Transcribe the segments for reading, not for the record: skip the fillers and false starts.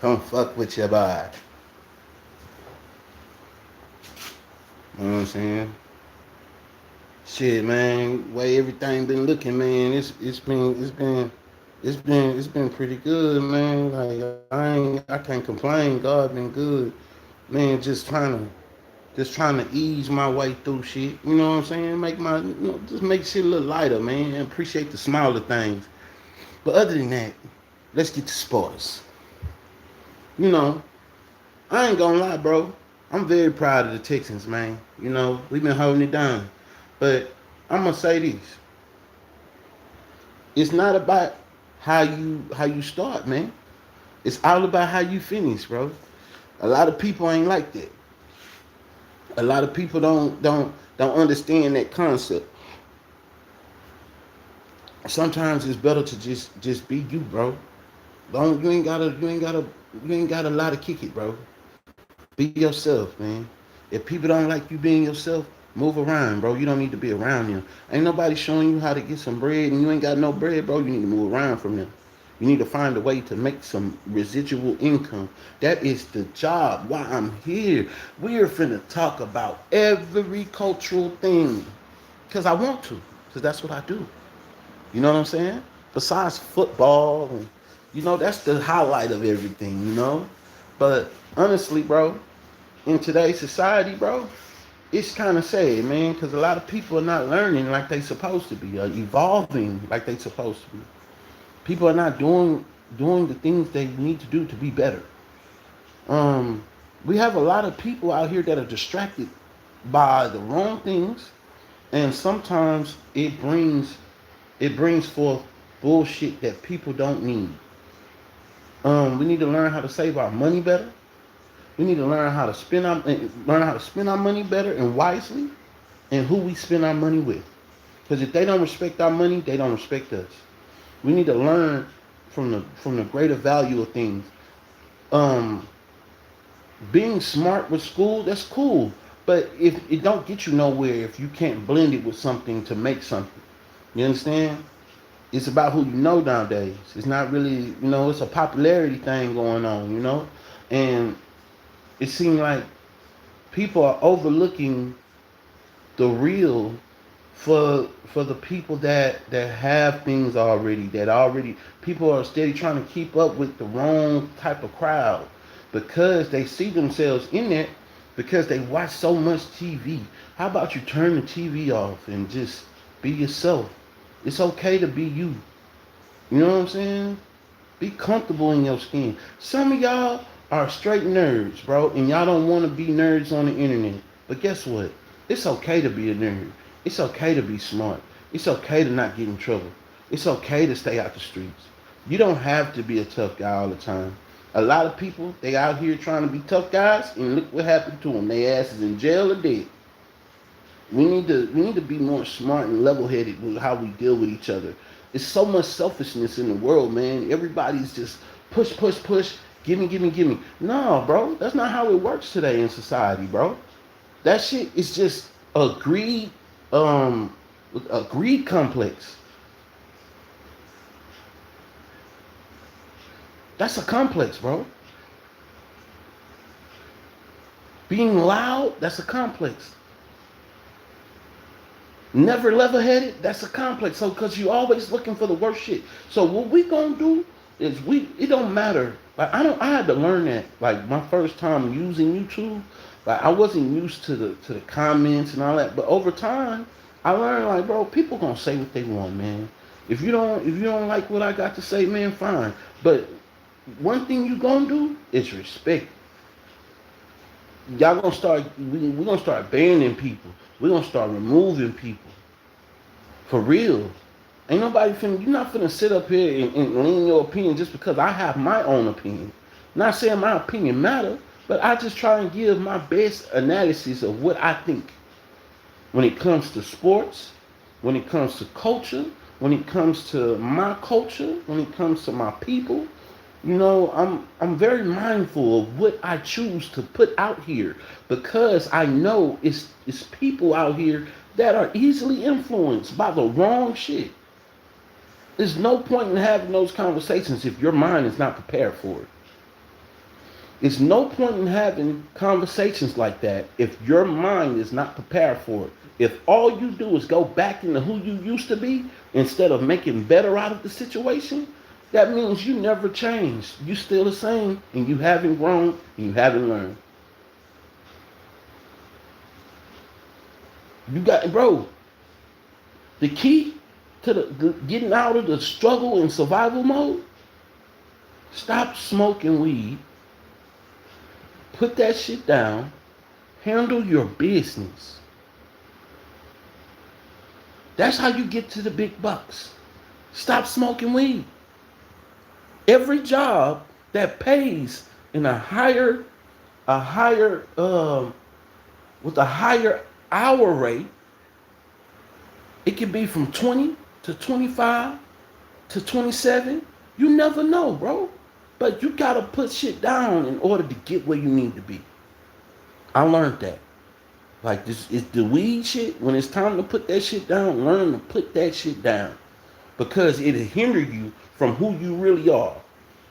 Don't fuck with your boy. You know what I'm saying? Shit, man. Way everything been looking, man. It's been pretty good, man. Like I can't complain. God been good, man. Just trying to ease my way through shit. You know what I'm saying? Just make shit a little lighter, man. And appreciate the smaller things. But other than that, let's get to sports. You know, I ain't gonna lie, bro. I'm very proud of the Texans, man. We've been holding it down. But I'm gonna say this: it's not about how you start, man. It's all about how you finish, bro. A lot of people ain't like that. A lot of people don't understand that concept. Sometimes it's better to just be you, bro. Don't you ain't gotta lie to kick it, bro. Be yourself, man. If people don't like you being yourself, move around, bro. You don't need to be around them. Ain't nobody showing you how to get some bread and you ain't got no bread, bro. You need to move around from them. You need to find a way to make some residual income. That is the job. Why I'm here. We're finna talk about every cultural thing. Because I want to. Because that's what I do. You know what I'm saying? Besides football, and that's the highlight of everything. But honestly, bro, in today's society, bro, it's kind of sad, man, because a lot of people are not learning like they supposed to be, or evolving like they supposed to be. People are not doing the things they need to do to be better. Um, we have a lot of people out here that are distracted by the wrong things, and sometimes it brings forth bullshit that people don't need. We need to learn how to save our money better. We need to learn how to spend our money better and wisely, and who we spend our money with. Because if they don't respect our money, they don't respect us. We need to learn from the greater value of things. Um, Being smart with school, that's cool, but if it don't get you nowhere if you can't blend it with something to make something. You understand? It's about who you know nowadays. It's not really, it's a popularity thing going on. And it seems like people are overlooking the real for the people that have things already, that already people are steady trying to keep up with the wrong type of crowd because they see themselves in it, because they watch so much TV. How about you turn the TV off and just be yourself? It's okay to be you. You know what I'm saying? Be comfortable in your skin. Some of y'all are straight nerds, bro, and y'all don't want to be nerds on the internet. But guess what? It's okay to be a nerd. It's okay to be smart. It's okay to not get in trouble. It's okay to stay out the streets. You don't have to be a tough guy all the time. A lot of people, they out here trying to be tough guys, and look what happened to them. They asses in jail or dead. We need to be more smart and level headed with how we deal with each other. There's so much selfishness in the world, man. Everybody's just push, push, push, give me, give me, give me. No, bro, that's not how it works today in society, bro. That shit is just a um, a greed complex. That's a complex, bro. Being loud, that's a complex. Never level headed, that's a complex. So because you always looking for the worst shit. So what we gonna do is it don't matter. Like I had to learn that. Like my first time using YouTube, like I wasn't used to the comments and all that. But over time, I learned like, bro, people gonna say what they want, man. If you don't like what I got to say, man, fine. But one thing you gonna do is respect. Y'all gonna start we gonna start banning people. We're gonna start removing people. For real. Ain't nobody finna, you're not finna sit up here and lean your opinion just because I have my own opinion. Not saying my opinion matter, but I just try and give my best analysis of what I think. When it comes to sports, when it comes to culture, when it comes to my culture, when it comes to my people, I'm very mindful of what I choose to put out here because I know it's people out here that are easily influenced by the wrong shit. There's no point in having those conversations if your mind is not prepared for it. It's no point in having conversations like that if your mind is not prepared for it. If all you do is go back into who you used to be instead of making better out of the situation, that means you never changed. You still the same and you haven't grown and you haven't learned. You got, bro, the key to the getting out of the struggle and survival mode, stop smoking weed, put that shit down, handle your business. That's how you get to the big bucks. Stop smoking weed. Every job that pays in a higher with a higher hour rate, it can be from 20 to 25 to 27. You never know, bro. But you gotta put shit down in order to get where you need to be. I learned that. Like this is the weed shit. When it's time to put that shit down, learn to put that shit down. Because it'll hinder you from who you really are.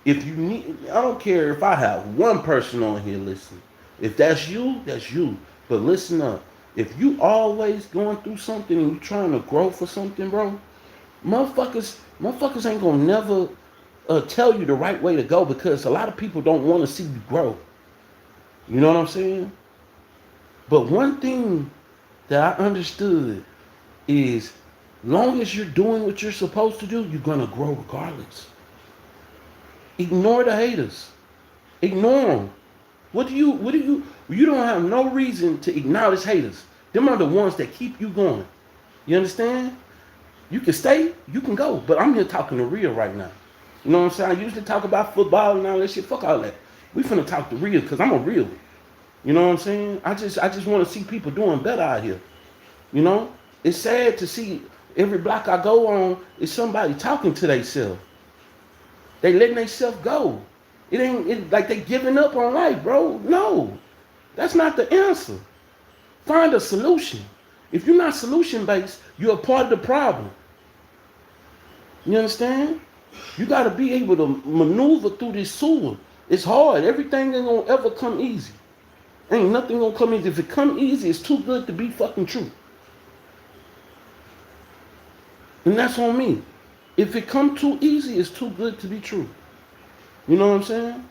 If you need, I don't care if I have one person on here listening. If that's you, that's you. But listen up. If you always going through something and you trying to grow for something, bro, motherfuckers ain't gonna never tell you the right way to go because a lot of people don't want to see you grow. You know what I'm saying? But one thing that I understood is long as you're doing what you're supposed to do, you're gonna grow regardless. Ignore the haters. Ignore them. You don't have no reason to acknowledge haters. Them are the ones that keep you going. You understand? You can stay, you can go. But I'm here talking to real right now. You know what I'm saying? I usually talk about football and all that shit. Fuck all that. We finna talk to real because I'm a real. You know what I'm saying? I just want to see people doing better out here. You know? It's sad to see every block I go on is somebody talking to themselves. They letting themselves go. It ain't like they giving up on life, bro. No. That's not the answer. Find a solution. If you're not solution-based, you're a part of the problem. You understand? You got to be able to maneuver through this sewer. It's hard. Everything ain't going to ever come easy. Ain't nothing going to come easy. If it come easy, it's too good to be fucking true. And that's on me. If it come too easy, it's too good to be true. You know what I'm saying?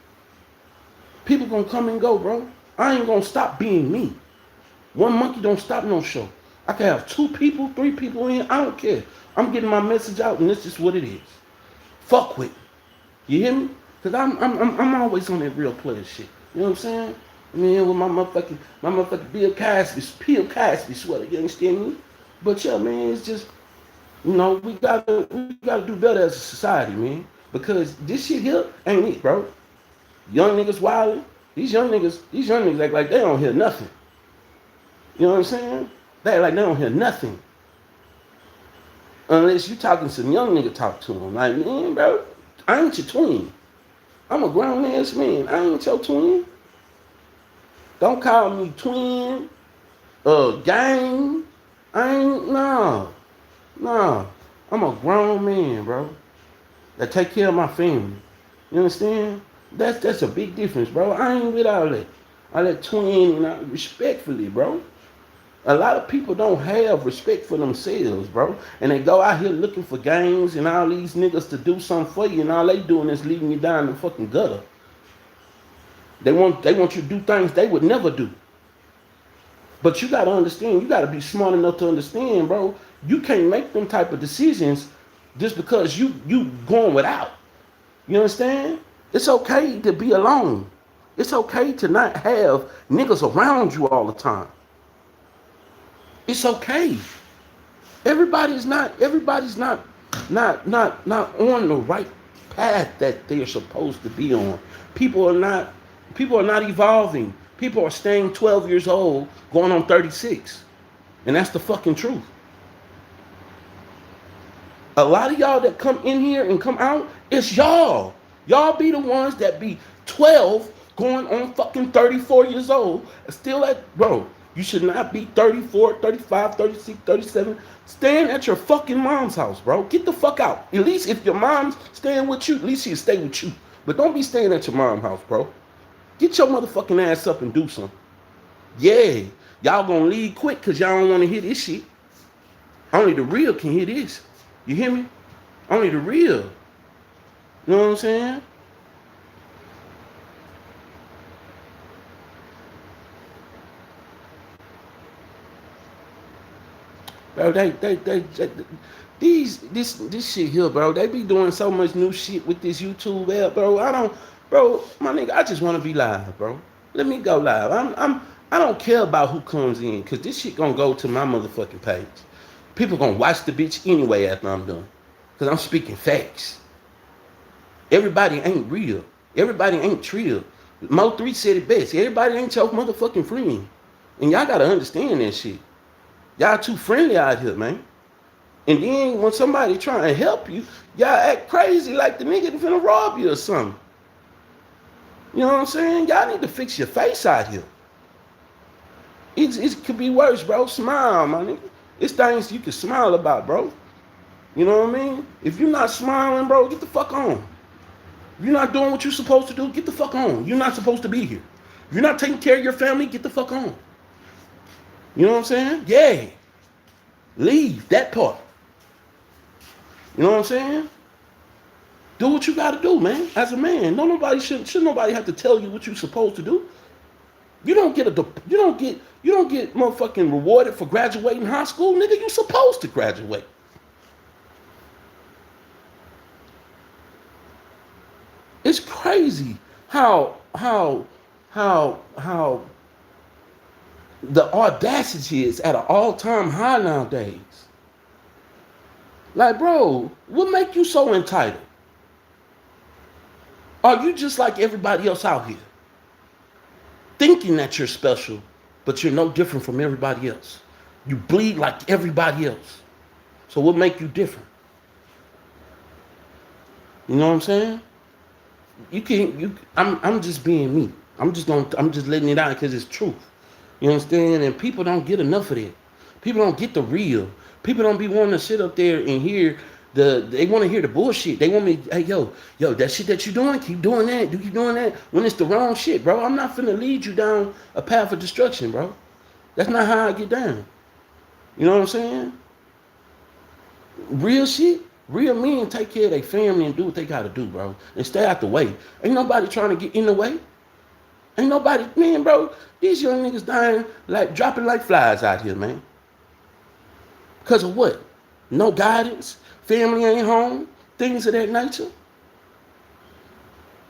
People going to come and go, bro. I ain't going to stop being me. One monkey don't stop no show. I can have 2 people, 3 people in. I don't care. I'm getting my message out, and this is what it is. Fuck with. You hear me? Because I'm always on that real player shit. You know what I'm saying? I mean, with my motherfucking Bill Cosby sweater. You understand me? But yeah, man, it's just, you know, we gotta do better as a society, man. Because this shit here ain't it, bro. Young niggas wilding. These young niggas act like they don't hear nothing. You know what I'm saying? They act like they don't hear nothing. Unless you talking some young nigga talk to them. Like, man, bro, I ain't your twin. I'm a grown ass man. I ain't your twin. Don't call me twin, gang. I ain't, nah. I'm a grown man, bro. That take care of my family. You understand? That's a big difference, bro. I ain't with all that. All that twin and respectfully, bro. A lot of people don't have respect for themselves, bro. And they go out here looking for gangs and all these niggas to do something for you, and all they doing is leading you down the fucking gutter. They want you to do things they would never do. But you gotta understand, you gotta be smart enough to understand, bro. You can't make them type of decisions just because you going without. You understand? It's okay to be alone. It's okay to not have niggas around you all the time. It's okay. Everybody's not on the right path that they are supposed to be on. People are not evolving. People are staying 12 years old, going on 36. And that's the fucking truth. A lot of y'all that come in here and come out, it's y'all. Y'all be the ones that be 12 going on fucking 34 years old. Still at, bro, you should not be 34, 35, 36, 37. Staying at your fucking mom's house, bro. Get the fuck out. At least if your mom's staying with you, at least she'll stay with you. But don't be staying at your mom's house, bro. Get your motherfucking ass up and do something. Yeah, y'all gonna leave quick because y'all don't want to hear this shit. Only the real can hear this. You hear me? Only the real. You know what I'm saying? Bro, this shit here, bro. They be doing so much new shit with this YouTube app, bro. Bro, my nigga, I just want to be live, bro. Let me go live. I don't care about who comes in, cause this shit gonna go to my motherfucking page. People gonna watch the bitch anyway after I'm done, cause I'm speaking facts. Everybody ain't real. Everybody ain't trill. Mo3 said it best. Everybody ain't your motherfucking friend, and y'all gotta understand that shit. Y'all too friendly out here, man. And then when somebody trying to help you, y'all act crazy like the nigga finna rob you or something. You know what I'm saying? Y'all need to fix your face out here. It could be worse, bro. Smile, my nigga. It's things you can smile about, bro. You know what I mean? If you're not smiling, bro, get the fuck on. If you're not doing what you're supposed to do, get the fuck on. You're not supposed to be here. If you're not taking care of your family, get the fuck on. You know what I'm saying? Yeah. Leave that part. You know what I'm saying? Do what you gotta do, man. As a man, should nobody have to tell you what you're supposed to do. You don't get motherfucking rewarded for graduating high school, nigga. You supposed to graduate. It's crazy how the audacity is at an all-time high nowadays. Like, bro, what make you so entitled? Are you just like everybody else out here? Thinking that you're special, but you're no different from everybody else. You bleed like everybody else. So what make you different? You know what I'm saying? I'm just being me. I'm just letting it out because it's truth. You understand? And people don't get enough of that. People don't get the real. People don't be wanting to sit up there and hear they want to hear the bullshit. They want me, hey, yo, that shit that you doing, keep doing that. Keep doing that when it's the wrong shit, bro. I'm not finna lead you down a path of destruction, bro. That's not how I get down. You know what I'm saying? Real shit, real men take care of their family and do what they gotta do, bro. And stay out the way. Ain't nobody trying to get in the way. Ain't nobody, man, bro. These young niggas dying, like dropping like flies out here, man. Because of what? No guidance, family ain't home, things of that nature.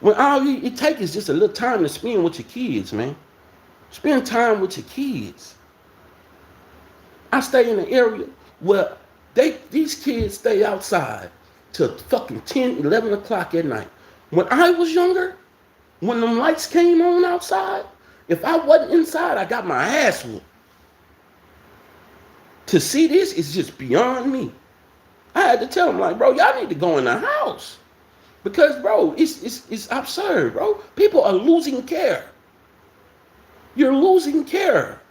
When all it takes is just a little time to spend with your kids, man. Spend time with your kids. I stay in an area where these kids stay outside till fucking 10, 11 o'clock at night. When I was younger, when them lights came on outside, if I wasn't inside, I got my ass whooped. To see this is just beyond me. I had to tell them, like, bro, y'all need to go in the house. Because, bro, it's absurd, bro. People are losing care. You're losing care.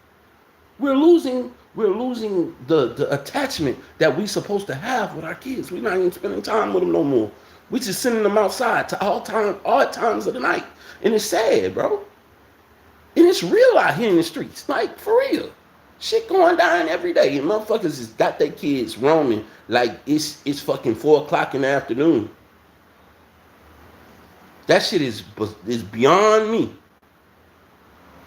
We're losing the attachment that we're supposed to have with our kids. We're not even spending time with them no more. We just sending them outside to all times of the night. And it's sad, bro. And it's real out here in the streets. Like, for real. Shit going down every day. And motherfuckers has got their kids roaming like it's fucking 4 o'clock in the afternoon. That shit is beyond me.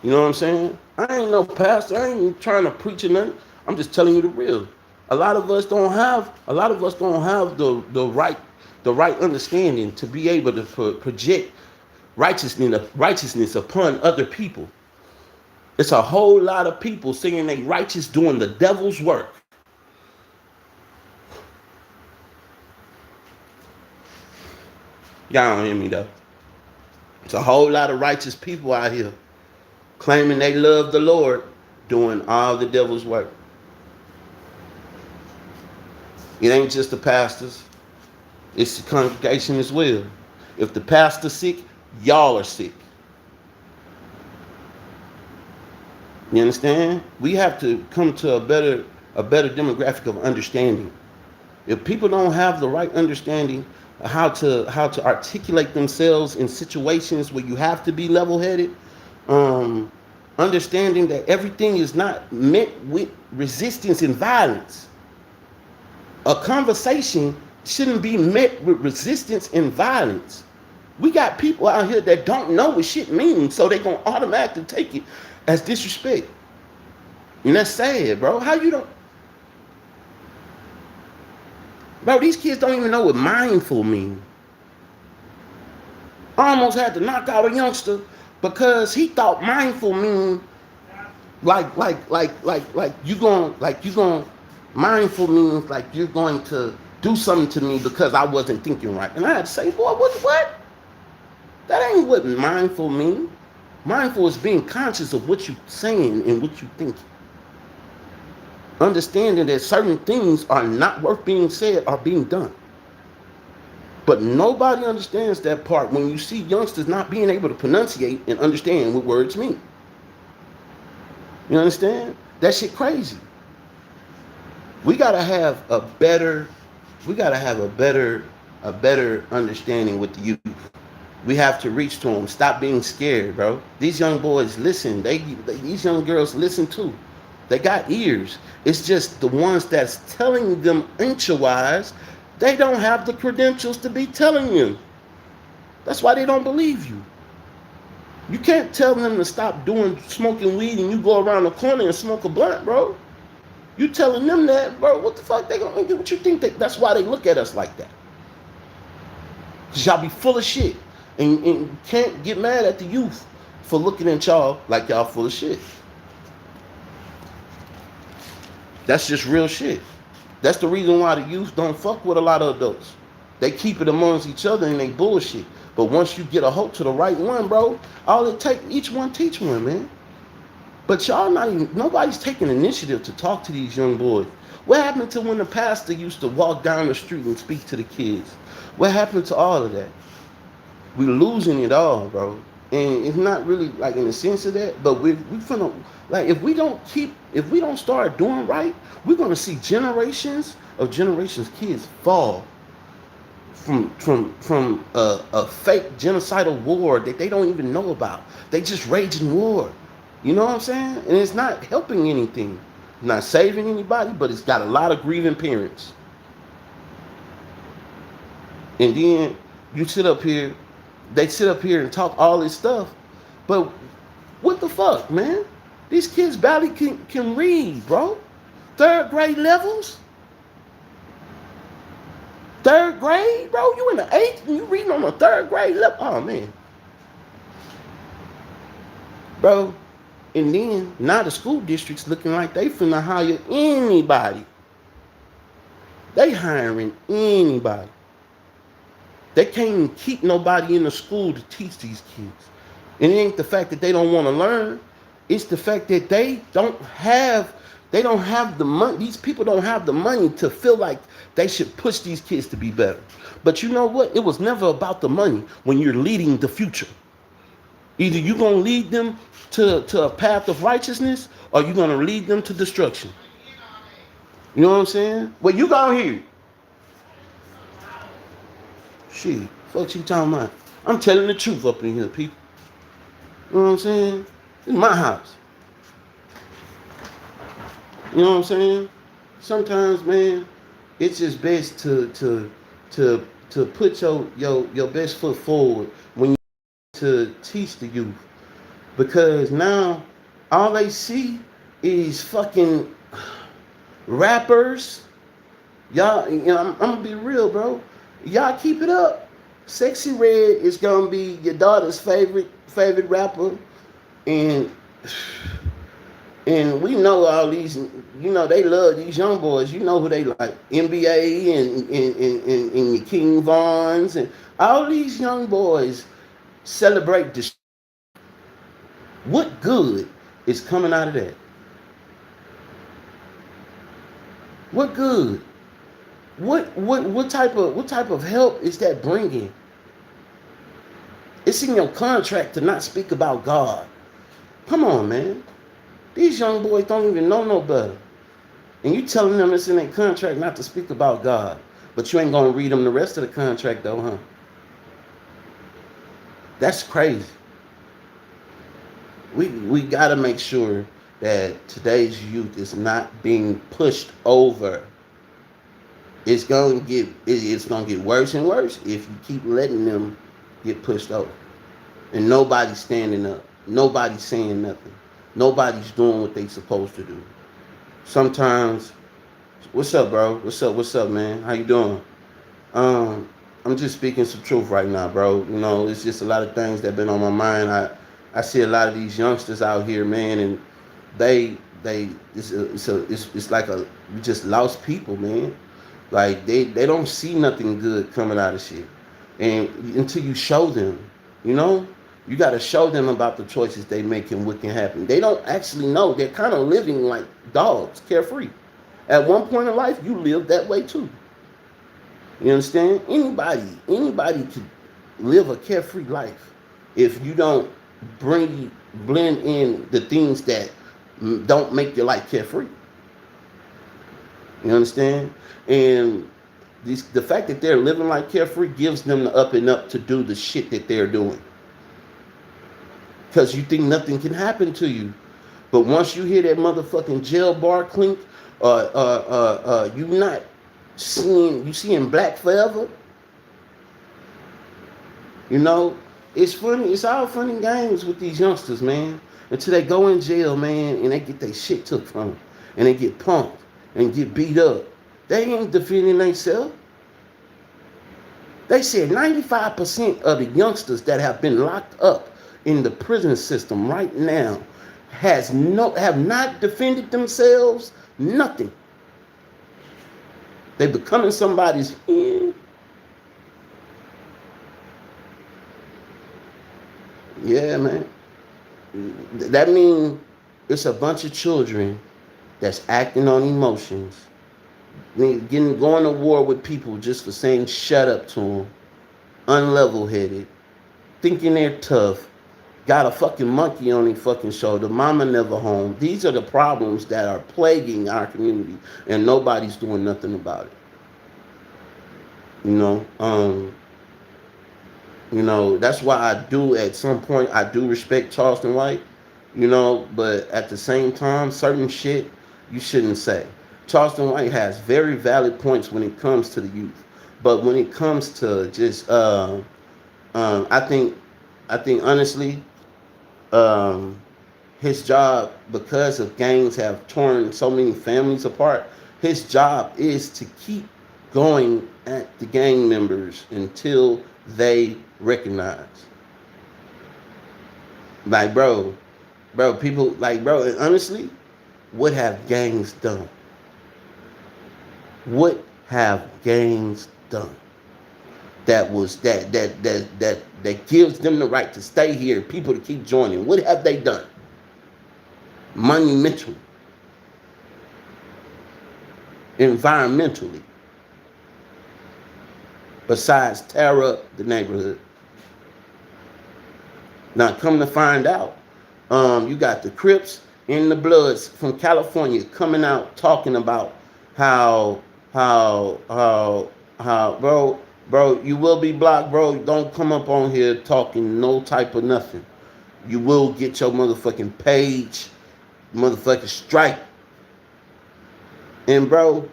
You know what I'm saying? I ain't no pastor. I ain't trying to preach or nothing. I'm just telling you the real. A lot of us don't have the right understanding to be able to project righteousness upon other people. It's a whole lot of people saying they righteous doing the devil's work. Y'all don't hear me though. It's a whole lot of righteous people out here claiming they love the Lord, doing all the devil's work. It ain't just the pastors. It's the congregation as well. If the pastor's sick, y'all are sick. You understand? We have to come to a better demographic of understanding. If people don't have the right understanding how to articulate themselves in situations where you have to be level-headed. Um, Understanding that everything is not met with resistance and violence. A conversation shouldn't be met with resistance and violence. We got people out here that don't know what shit means, so they gonna automatically take it as disrespect. And that's sad, bro. How you don't, bro? These kids don't even know what mindful means. I almost had to knock out a youngster because he thought mindful mean like you going mindful means like you're going to do something to me because I wasn't thinking right. And I had to say, boy, what? That ain't what mindful means. Mindful is being conscious of what you're saying and what you're thinking. Understanding that certain things are not worth being said or being done. But nobody understands that part when you see youngsters not being able to pronunciate and understand what words mean. You understand? That shit crazy. We gotta have a better understanding with the youth. We have to reach to them. Stop being scared, bro. These young boys listen. These young girls listen too. They got ears. It's just the ones that's telling them inch-wise, they don't have the credentials to be telling you. That's why they don't believe you. You can't tell them to stop smoking weed and you go around the corner and smoke a blunt, bro. You telling them that, bro, what the fuck they gonna do? What you think that's why they look at us like that? Cause y'all be full of shit. And can't get mad at the youth for looking at y'all like y'all full of shit. That's just real shit. That's the reason why the youth don't fuck with a lot of adults. They keep it amongst each other and they bullshit. But once you get a hold to the right one, bro, all it take, each one teach one, man. But y'all nobody's taking initiative to talk to these young boys. What happened to when the pastor used to walk down the street and speak to the kids? What happened to all of that? We're losing it all, bro. And it's not really like in the sense of that, but we finna, like, if we don't start doing right, we're gonna see generations kids fall from a fake genocidal war that they don't even know about. They just raging war. You know what I'm saying? And it's not helping anything. Not saving anybody, but it's got a lot of grieving parents. And then they sit up here and talk all this stuff. But what the fuck, man? These kids barely can read, bro. 3rd grade levels? 3rd grade, bro? You in the 8th and you reading on the 3rd grade level? Oh, man. Bro, and then now the school district's looking like they finna hire anybody. They hiring anybody. They can't even keep nobody in the school to teach these kids. And it ain't the fact that they don't want to learn. It's the fact that they don't have the money. These people don't have the money to feel like they should push these kids to be better. But you know what? It was never about the money when you're leading the future. Either you're going to lead them to a path of righteousness or you're going to lead them to destruction. You know what I'm saying? Well, you go here. Shit, fuck you talking about? I'm telling the truth up in here, people. You know what I'm saying? It's my house. You know what I'm saying? Sometimes, man, it's just best to put your best foot forward when you to teach the youth, because now all they see is fucking rappers. Y'all, you know, I'm gonna be real, bro. Y'all keep it up. Sexy Red is gonna be your daughter's favorite rapper, and we know all these. You know they love these young boys. You know who they like: NBA and your King Vons and all these young boys celebrate this. What good is coming out of that? What good? What type of help is that bringing? It's in your contract to not speak about God. Come on, man. These young boys don't even know no better. And you telling them it's in their contract not to speak about God. But you ain't gonna read them the rest of the contract though, huh? That's crazy. We gotta make sure that today's youth is not being pushed over. It's gonna get worse and worse if you keep letting them get pushed over. And nobody's standing up. Nobody's saying nothing. Nobody's doing what they supposed to do. Sometimes, what's up, bro? What's up, man? How you doing? Um, I'm just speaking some truth right now, bro. You know, it's just a lot of things that been on my mind. I see a lot of these youngsters out here, man, and they it's like a we just lost people, man. Like they don't see nothing good coming out of shit, and until you show them, you know, you got to show them about the choices they make and what can happen. They don't actually know. They're kind of living like dogs, carefree. At one point in life, you lived that way too. You understand? Anybody could live a carefree life if you don't blend in the things that don't make your life carefree. You understand? And the fact that they're living like carefree gives them the up and up to do the shit that they're doing. Because you think nothing can happen to you. But once you hear that motherfucking jail bar clink, you not seeing black forever. You know, it's funny. It's all fun and games with these youngsters, man. Until they go in jail, man, and they get their shit took from them, and they get punked and get beat up. They ain't defending themselves. They said 95% of the youngsters that have been locked up in the prison system right now have not defended themselves. Nothing. They becoming somebody's end. Yeah, man. That means it's a bunch of children that's acting on emotions, going to war with people just for saying shut up to them, unlevel-headed, thinking they're tough, got a fucking monkey on their fucking shoulder, mama never home. These are the problems that are plaguing our community, and nobody's doing nothing about it. You know, that's why at some point, I do respect Charleston White, but at the same time, certain shit you shouldn't say. Charleston White has very valid points when it comes to the youth, but when it comes to just, I think honestly, his job, because of gangs have torn so many families apart, his job is to keep going at the gang members until they recognize. Like, bro, people, like, bro, and honestly, what have gangs done? What have gangs done that gives them the right to stay here, people to keep joining? What have they done? Monumentally, environmentally, besides tear up the neighborhood. Now, come to find out, you got the Crips and the Bloods from California coming out talking about how, bro, you will be blocked, bro. Don't come up on here talking no type of nothing. You will get your motherfucking page, motherfucking strike. And bro,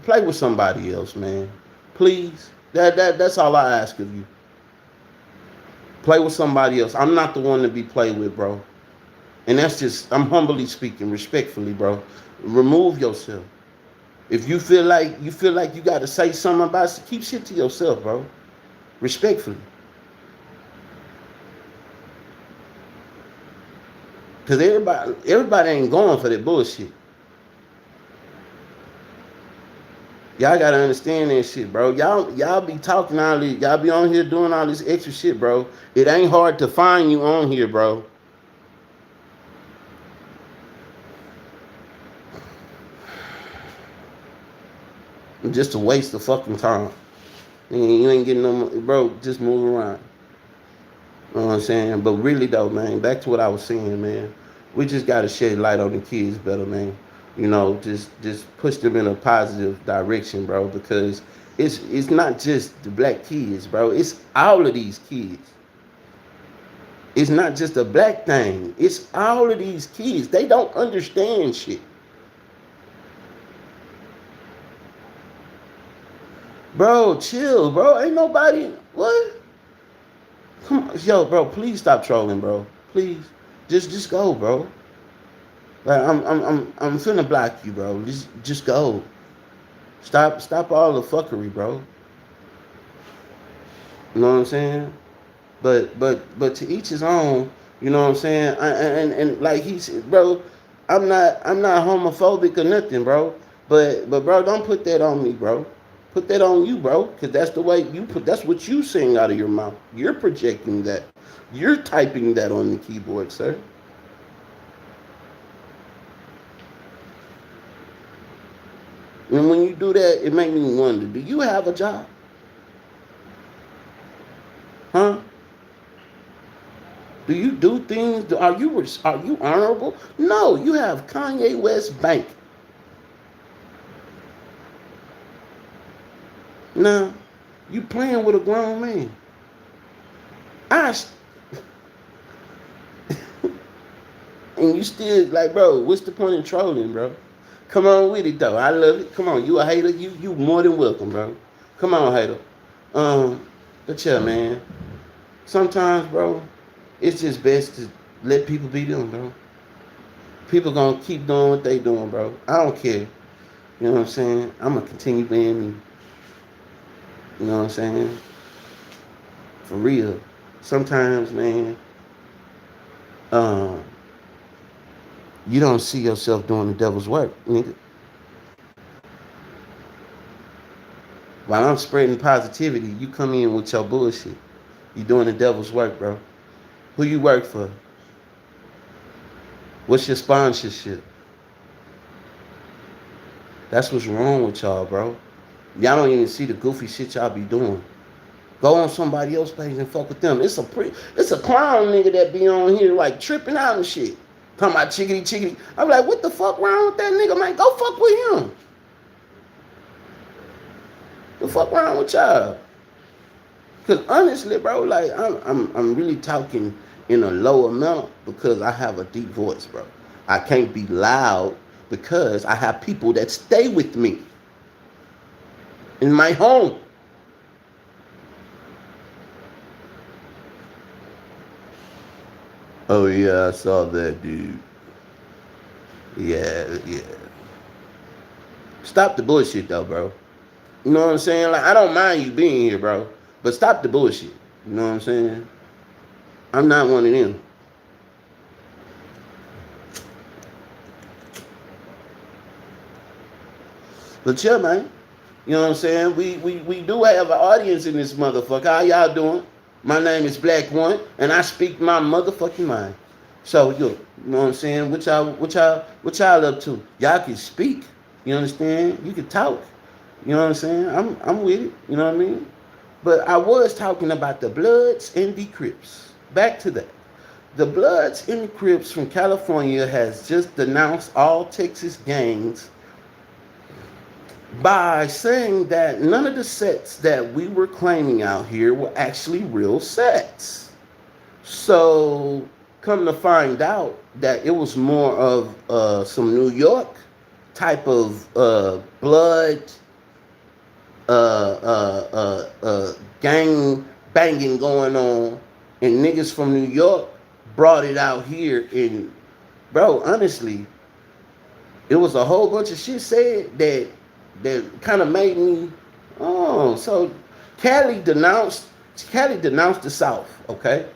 play with somebody else, man. Please. That's all I ask of you. Play with somebody else. I'm not the one to be played with, bro. And that's just, I'm humbly speaking, respectfully, bro. Remove yourself. If you feel like you got to say something about it, keep shit to yourself, bro. Respectfully. Because everybody ain't going for that bullshit. Y'all gotta understand that shit, bro. Y'all be talking all this. Y'all be on here doing all this extra shit, bro. It ain't hard to find you on here, bro. Just a waste of fucking time. You ain't getting no, bro. Just move around. You know what I'm saying? But really though, man, back to what I was saying, man. We just gotta shed light on the kids better, man. Just push them in a positive direction, bro. Because It's not just the black kids, bro. It's all of these kids. It's not just a black thing. It's all of these kids. They don't understand shit. Bro, chill, bro. Ain't nobody. What? Come on, yo, bro. Please stop trolling, bro. Please, just go, bro. Like I'm finna block you, bro. Just go. Stop all the fuckery, bro. You know what I'm saying? But to each his own. You know what I'm saying? And like he said, bro, I'm not homophobic or nothing, bro. But bro, don't put that on me, bro. Put that on you, bro, because that's the way you put. That's what you saying out of your mouth. You're projecting that. You're typing that on the keyboard, sir. And when you do that, it makes me wonder: do you have a job? Huh? Do you do things? Are you honorable? No, you have Kanye West Bank. Now, you playing with a grown man. I and you still like, bro. What's the point in trolling, bro? Come on with it though. I love it. Come on, you a hater? You more than welcome, bro. Come on, hater. Um, but yeah, man. Sometimes, bro, it's just best to let people be them, bro. People gonna keep doing what they doing, bro. I don't care. You know what I'm saying? I'm gonna continue being me. You know what I'm saying? For real. Sometimes, man, um, you don't see yourself doing the devil's work, nigga. While I'm spreading positivity, you come in with your bullshit. You doing the devil's work, bro. Who you work for? What's your sponsorship? That's what's wrong with y'all, bro. Y'all don't even see the goofy shit y'all be doing. Go on somebody else's page and fuck with them. It's a clown nigga that be on here like tripping out and shit. Talking about chickity chickity. I'm like, what the fuck wrong with that nigga, man? Go fuck with him. The fuck wrong with y'all? Cause honestly, bro, like I'm really talking in a low amount because I have a deep voice, bro. I can't be loud because I have people that stay with me in my home. Oh yeah, I saw that dude. Yeah, yeah. Stop the bullshit though, bro. You know what I'm saying? Like I don't mind you being here, bro. But stop the bullshit. You know what I'm saying? I'm not one of them. But yeah, man. You know what I'm saying? We do have an audience in this motherfucker. How y'all doing? My name is Black One, and I speak my motherfucking mind. So you know what I'm saying? What y'all up to? Y'all can speak. You understand? You can talk. You know what I'm saying? I'm with it. You know what I mean? But I was talking about the Bloods and the Crips. Back to that. The Bloods and the Crips from California has just denounced all Texas gangs by saying that none of the sets that we were claiming out here were actually real sets. So, come to find out that it was more of some New York type of blood gang banging going on, and niggas from New York brought it out here. And bro, honestly, it was a whole bunch of shit said that kind of made me, oh, so Cali denounced the South, okay?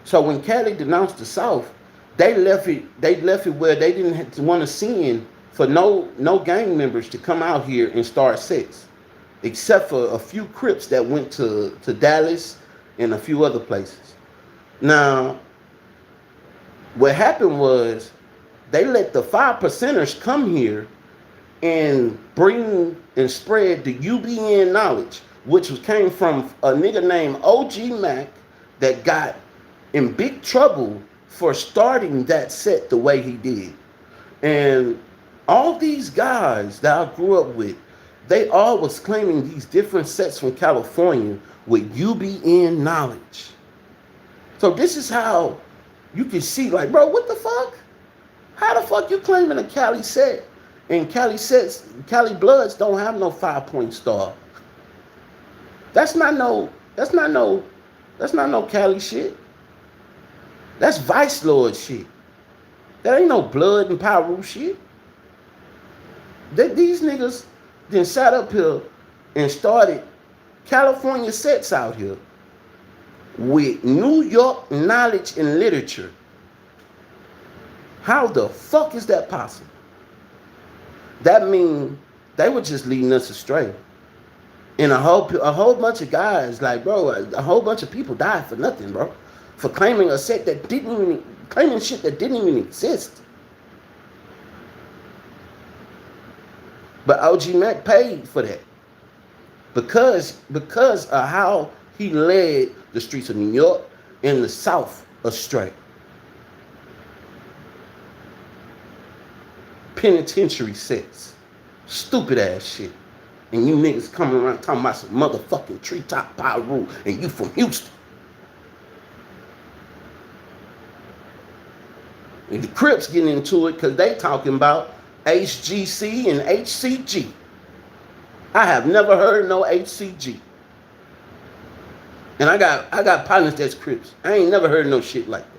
So when Cali denounced the South, they left it where they didn't want to send for no gang members to come out here and start sets, except for a few Crips that went to Dallas and a few other places. Now, what happened was they let the 5 percenters come here and bring and spread the UBN knowledge, which came from a nigga named OG Mac that got in big trouble for starting that set the way he did. And all these guys that I grew up with, they all was claiming these different sets from California with UBN knowledge. So this is how you can see, like, bro, what the fuck? How the fuck you claiming a Cali set? And Cali sets, Cali Bloods don't have no 5-point star. That's not no Cali shit. That's Vice Lord shit. That ain't no Blood and Pyru shit. These niggas then sat up here and started California sets out here with New York knowledge and literature. How the fuck is that possible? That means they were just leading us astray. And a whole bunch of guys, like, bro, a whole bunch of people died for nothing, bro. For claiming a set that claiming shit that didn't even exist. But OG Mac paid for that. Because of how he led the streets of New York and the South astray. Penitentiary sets. Stupid ass shit. And you niggas coming around talking about some motherfucking treetop Pyru and you from Houston. And the Crips getting into it because they talking about HGC and HCG. I have never heard no HCG. And I got partners that's Crips. I ain't never heard no shit like that.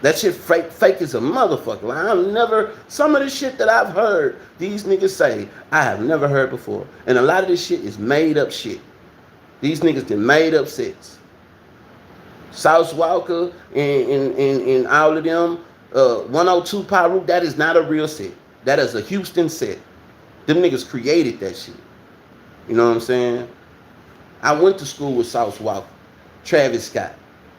That shit fake as a motherfucker. Like, some of the shit that I've heard these niggas say, I have never heard before. And a lot of this shit is made up shit. These niggas done made up sets. South Walker and all of them, 102 Pyru, that is not a real set. That is a Houston set. Them niggas created that shit. You know what I'm saying? I went to school with South Walker, Travis Scott,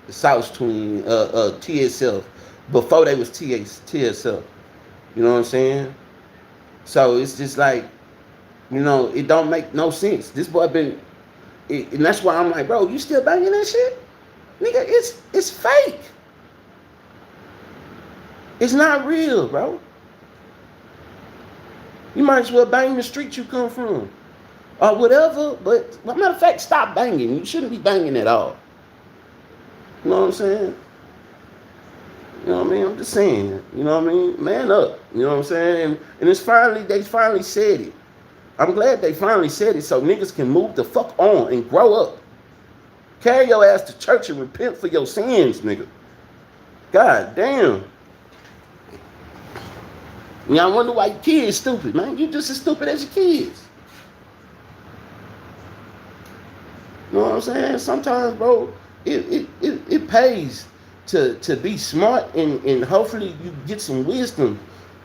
the South Twin, TSF, before they was TSF. You know what I'm saying? So it's just like, you know, it don't make no sense. This boy and that's why I'm like, bro, you still banging that shit? Nigga, it's fake. It's not real, bro. You might as well bang the street you come from. Or whatever, but matter of fact, stop banging. You shouldn't be banging at all. You know what I'm saying? You know what I mean? I'm just saying. You know what I mean? Man up. You know what I'm saying? And they finally said it. I'm glad they finally said it so niggas can move the fuck on and grow up. Carry your ass to church and repent for your sins, nigga. God damn. You know, I wonder why your kids stupid, man. You just as stupid as your kids. You know what I'm saying? Sometimes, bro, it pays to be smart and hopefully you get some wisdom,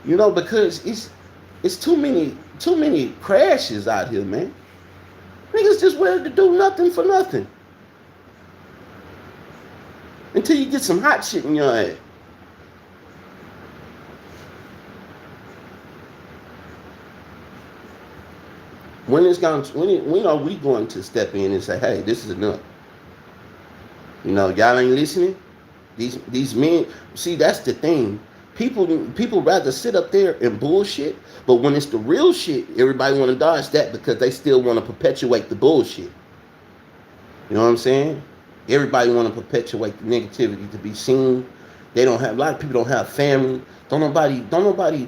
you know, because it's too many crashes out here, man. Niggas just ready to do nothing for nothing. Until you get some hot shit in your ass. When are we going to step in and say, hey, this is enough? You know, y'all ain't listening? These men, see, that's the thing. People rather sit up there and bullshit, but when it's the real shit, everybody want to dodge that because they still want to perpetuate the bullshit. You know what I'm saying? Everybody want to perpetuate the negativity to be seen. A lot of people don't have family. Don't nobody.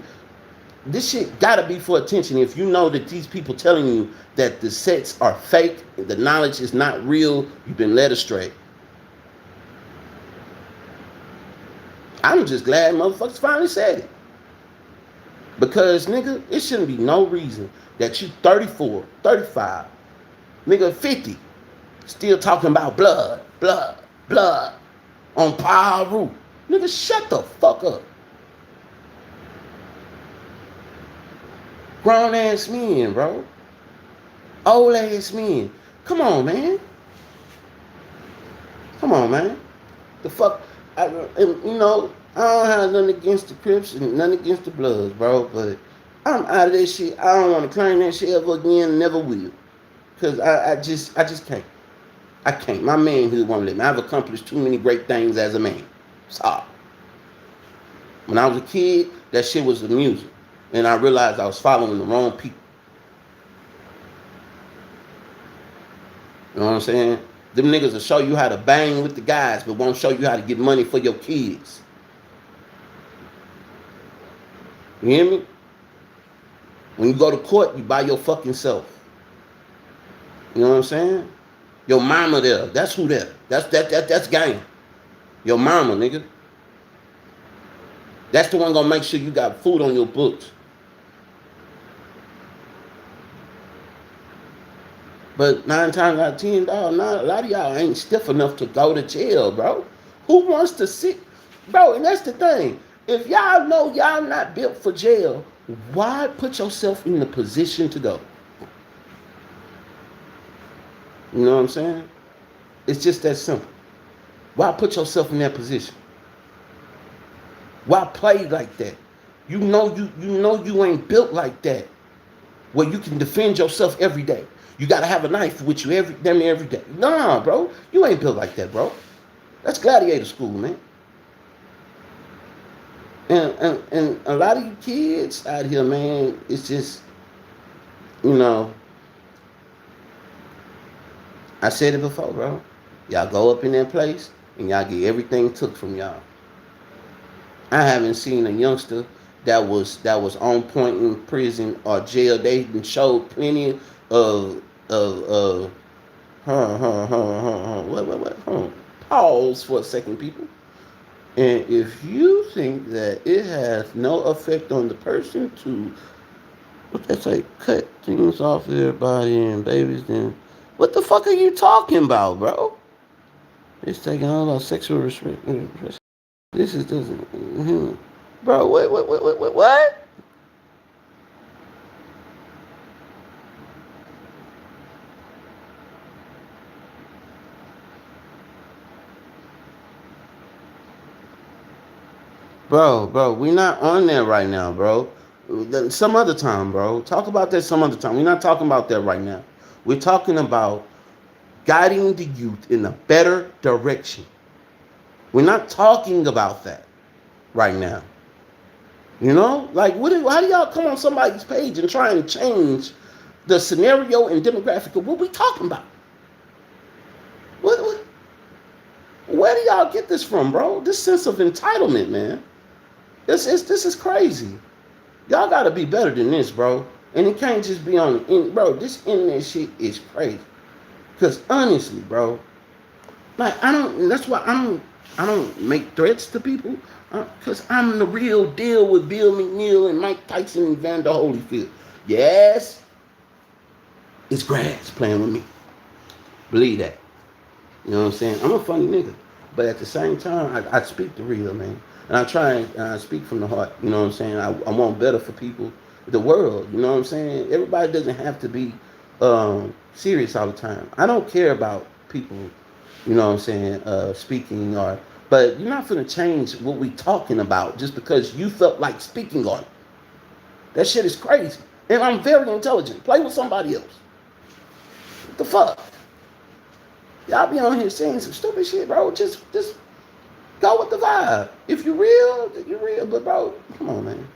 This shit gotta be for attention. If you know that these people telling you that the sets are fake, the knowledge is not real, you've been led astray. I'm just glad motherfuckers finally said it. Because, nigga, it shouldn't be no reason that you 34, 35, nigga 50, still talking about blood on Pyru. Nigga, shut the fuck up. Grown ass men, bro. Old ass men. Come on, man. The fuck, you know, I don't have nothing against the Crips and nothing against the Bloods, bro, but I'm out of this shit. I don't want to claim that shit ever again, never will. Because I just can't. I can't. My manhood won't let me. I've accomplished too many great things as a man. Sorry. When I was a kid, that shit was the music. And I realized I was following the wrong people. You know what I'm saying? Them niggas will show you how to bang with the guys, but won't show you how to get money for your kids. You hear me? When you go to court, you buy your fucking self. You know what I'm saying? Your mama there. That's who there. That's gang. Your mama, nigga. That's the one gonna make sure you got food on your books. But 9 times out of 10, dog, a lot of y'all ain't stiff enough to go to jail, bro. Who wants to sit? Bro, and that's the thing. If y'all know y'all not built for jail, why put yourself in the position to go? You know what I'm saying? It's just that simple. Why put yourself in that position? Why play like that? You know you ain't built like that, where you can defend yourself every day. You gotta have a knife with you damn near every day. Nah, bro, you ain't built like that, bro. That's gladiator school, man. And a lot of you kids out here, man, it's just, you know, I said it before, bro. Y'all go up in that place and y'all get everything took from y'all. I haven't seen a youngster that was on point in prison or jail. They showed plenty of pause for a second, people. And if you think that it has no effect on the person to, what they say, cut things off everybody and babies, then what the fuck are you talking about, bro? It's taking all about sexual respect. This is doesn't, bro. What? Bro, we not on there right now, bro. Some other time, bro. Talk about that some other time. We're not talking about that right now. We're talking about guiding the youth in a better direction. We're not talking about that right now. You know? Like, how do y'all come on somebody's page and try and change the scenario and demographic of what we talking about? Where do y'all get this from, bro? This sense of entitlement, man. This is crazy. Y'all gotta be better than this, bro. And it can't just be on the internet. Bro, this internet shit is crazy. Because honestly, bro, like that's why I don't make threats to people. Because I'm the real deal with Bill McNeil and Mike Tyson and Vander Holyfield. Yes, it's grass playing with me. Believe that. You know what I'm saying? I'm a funny nigga. But at the same time, I speak the real, man. And I try and I speak from the heart. You know what I'm saying? I want better for people, the world. You know what I'm saying? Everybody doesn't have to be serious all the time. I don't care about people, you know what I'm saying, speaking but you're not going to change what we talking about just because you felt like speaking on it. That shit is crazy. And I'm very intelligent. Play with somebody else. What the fuck? Y'all be on here saying some stupid shit, bro. Just go with the vibe. If you real, then you real. But bro, come on, man.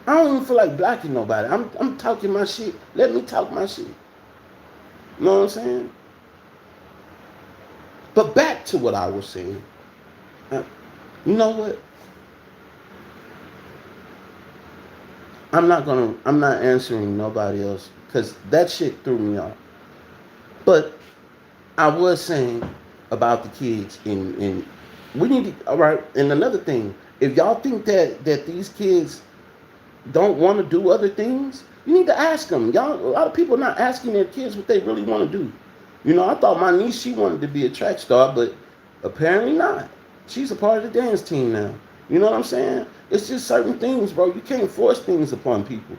I don't even feel like blocking nobody. I'm talking my shit. Let me talk my shit. You know what I'm saying? But back to what I was saying. You know what? I'm not answering nobody else because that shit threw me off. But I was saying about the kids and we need to, all right, and another thing, if y'all think that these kids don't want to do other things, you need to ask them. Y'all, a lot of people are not asking their kids what they really want to do. You know, I thought my niece, she wanted to be a track star, but apparently not. She's a part of the dance team now. You know what I'm saying? It's just certain things, bro. You can't force things upon people.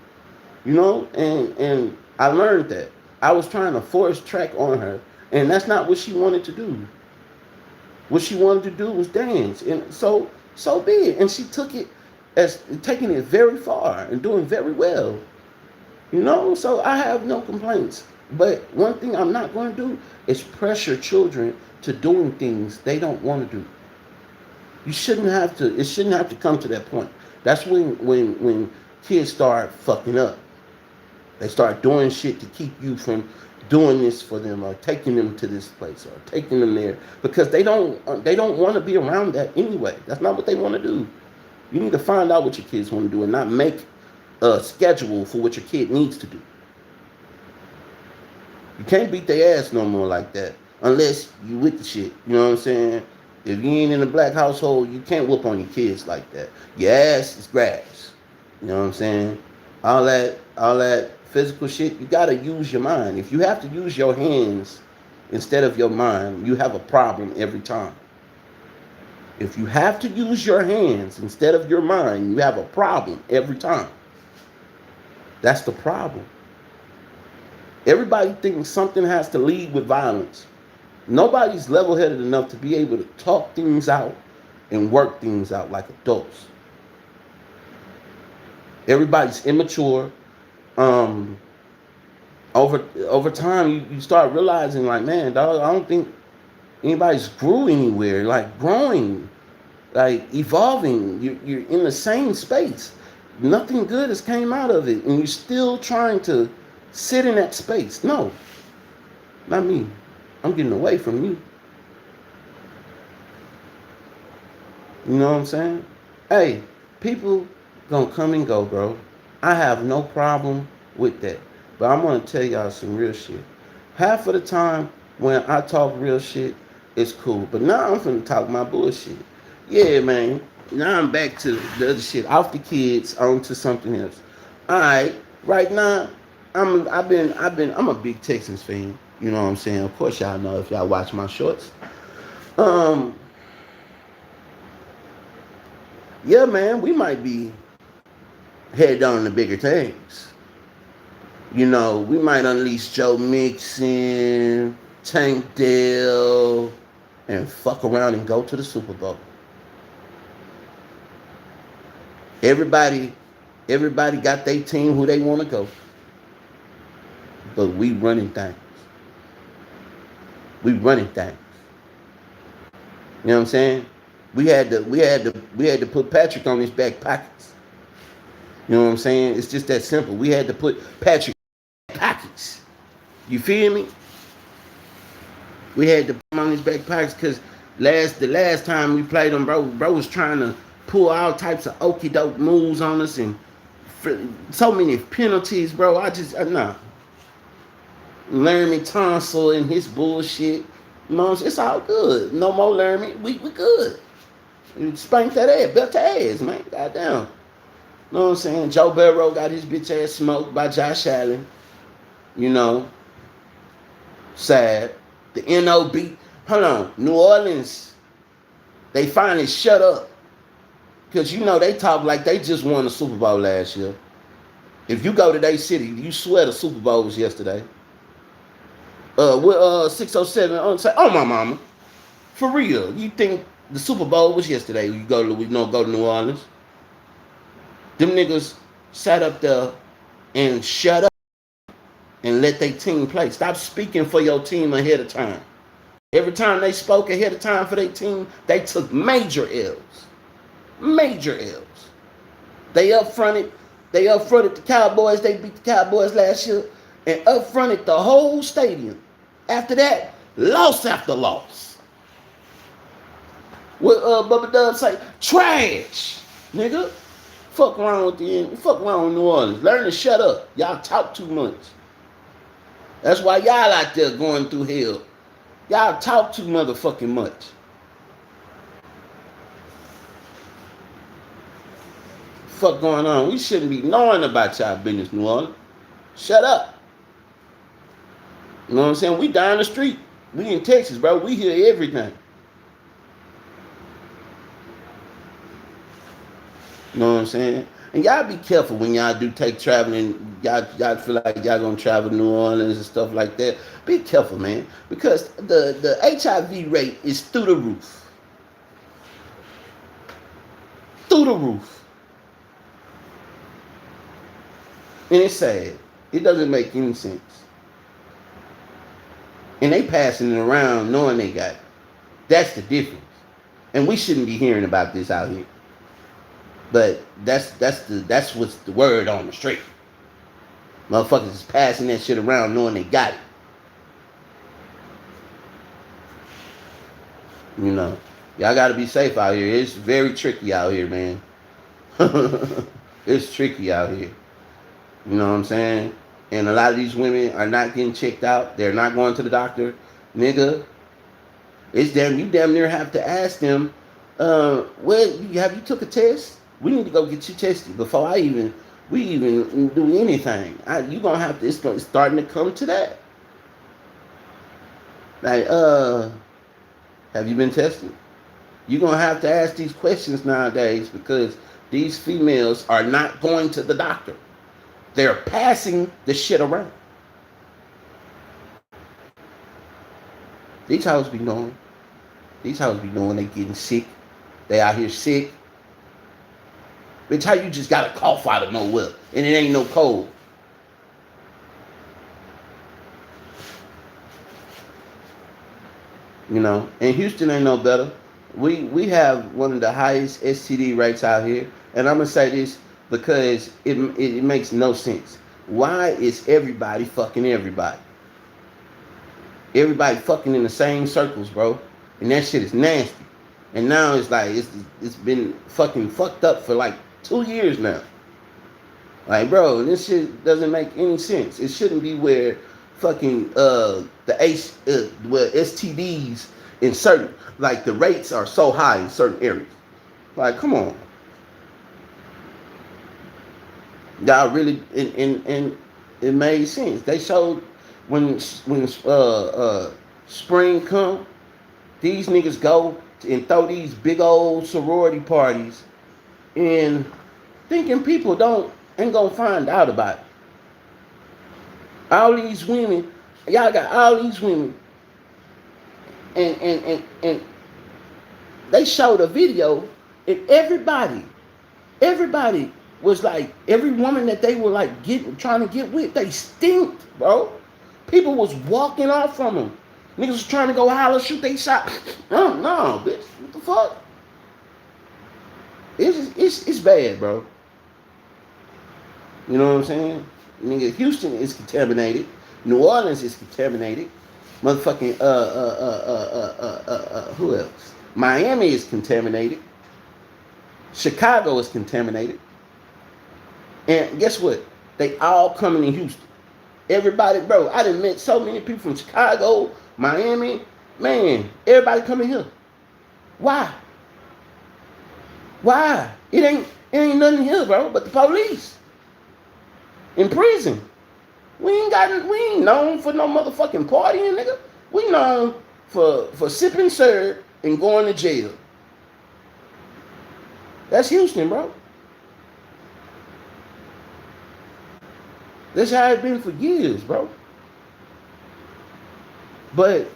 You know, and I learned that. I was trying to force track on her, and that's not what she wanted to do. What she wanted to do was dance, and so be it. And she took it as taking it very far and doing very well. You know, so I have no complaints. But one thing I'm not going to do is pressure children to doing things they don't want to do. You shouldn't have to. It shouldn't have to come to that point. That's when kids start fucking up. They start doing shit to keep you from doing this for them or taking them to this place or taking them there because they don't want to be around that anyway. That's not what they want to do. You need to find out what your kids want to do and not make a schedule for what your kid needs to do. You can't beat their ass no more like that unless you with the shit. You know what I'm saying? If you ain't in a black household, you can't whoop on your kids like that. Your ass is grass. You know what I'm saying? All that physical shit, you gotta use your mind. If you have to use your hands instead of your mind, you have a problem every time. If you have to use your hands instead of your mind, you have a problem every time. That's the problem. Everybody thinks something has to lead with violence. Nobody's level-headed enough to be able to talk things out and work things out like adults. Everybody's immature. Over time, you start realizing, like, man, dog, I don't think anybody's grew anywhere. Like growing, like evolving. You're in the same space. Nothing good has came out of it, and you're still trying to sit in that space. No, not me. I'm getting away from you. You know what I'm saying? Hey, people gonna come and go, bro. I have no problem with that. But I'm gonna tell y'all some real shit. Half of the time when I talk real shit, it's cool. But now I'm finna talk my bullshit. Yeah, man. Now I'm back to the other shit. Off the kids, on to something else. Alright, right now, I'm a big Texans fan. You know what I'm saying? Of course y'all know if y'all watch my shorts. Yeah, man, we might be headed on to bigger things. You know, we might unleash Joe Mixon, Tank Dell, and fuck around and go to the Super Bowl. Everybody got their team who they want to go. But we running things. We running things. You know what I'm saying? We had to put Patrick on his back pockets. You know what I'm saying? It's just that simple. We had to put Patrick in pockets. You feel me? We had to put him on his back pockets because the last time we played him, bro was trying to pull all types of okie doke moves on us and so many penalties, bro. Nah. Laramie Tonsil and his bullshit. You know, it's all good. No more Laramie. We good. Spank that ass, belt that ass, man. Goddamn. You know what I'm saying? Joe Burrow got his bitch ass smoked by Josh Allen. You know. Sad. The NOB. Hold on. New Orleans. They finally shut up. Because you know they talk like they just won the Super Bowl last year. If you go to their city, you swear the Super Bowl was yesterday. With 607 say, oh my mama. For real. You think the Super Bowl was yesterday? You go to New Orleans. Them niggas sat up there and shut up and let their team play. Stop speaking for your team ahead of time. Every time they spoke ahead of time for their team, they took major L's. Major L's. They up fronted the Cowboys. They beat the Cowboys last year and up fronted the whole stadium. After that, loss after loss. What Bubba Dub say? Trash, nigga. Fuck wrong with New Orleans. Learn to shut up. Y'all talk too much. That's why y'all out there going through hell. Y'all talk too motherfucking much. Fuck going on? We shouldn't be knowing about y'all business, New Orleans. Shut up. You know what I'm saying? We down the street. We in Texas, bro. We hear everything. You know what I'm saying? And y'all be careful when y'all do take traveling. Y'all feel like y'all gonna travel to New Orleans and stuff like that. Be careful, man. Because the HIV rate is through the roof. Through the roof. And it's sad. It doesn't make any sense. And they passing it around knowing they got it. That's the difference. And we shouldn't be hearing about this out here. But that's what's the word on the street. Motherfuckers is passing that shit around knowing they got it. You know, y'all got to be safe out here. It's very tricky out here, man. It's tricky out here. You know what I'm saying? And a lot of these women are not getting checked out. They're not going to the doctor. Nigga, it's damn you damn near have to ask them, well, have you took a test? We need to go get you tested before we even do anything. You gonna have to. It's starting to come to that. Like, have you been tested? You're gonna have to ask these questions nowadays because these females are not going to the doctor. They're passing the shit around. These hoes be knowing. These hoes be knowing they getting sick. They out here sick. Bitch, how you just got a cough out of nowhere and it ain't no cold? You know, and Houston ain't no better. We have one of the highest STD rates out here, and I'm gonna say this because it makes no sense. Why is everybody fucking everybody? Everybody fucking in the same circles, bro, and that shit is nasty. And now it's like it's been fucking fucked up for like 2 years now. Like, bro, this shit doesn't make any sense. It shouldn't be where fucking where STDs in certain, like, the rates are so high in certain areas. Like, come on. Y'all really, and it made sense. They showed when spring come, these niggas go and throw these big old sorority parties and thinking people ain't gonna find out about it. All these women, y'all got all these women, and they showed a video, and everybody was like, every woman that they were like trying to get with, they stinked, bro. People was walking off from them. Niggas was trying to go holler, shoot they shot. No, bitch, what the fuck? It's bad, bro. You know what I'm saying? Nigga, Houston is contaminated. New Orleans is contaminated. Motherfucking who else? Miami is contaminated. Chicago is contaminated. And guess what? They all coming in Houston. Everybody, bro, I done met so many people from Chicago, Miami. Man, everybody coming here. Why? Why? It ain't nothing here, bro, but the police. In prison. We ain't known for no motherfucking partying, nigga. We known for sipping syrup and going to jail. That's Houston, bro. That's how it's been for years, bro. But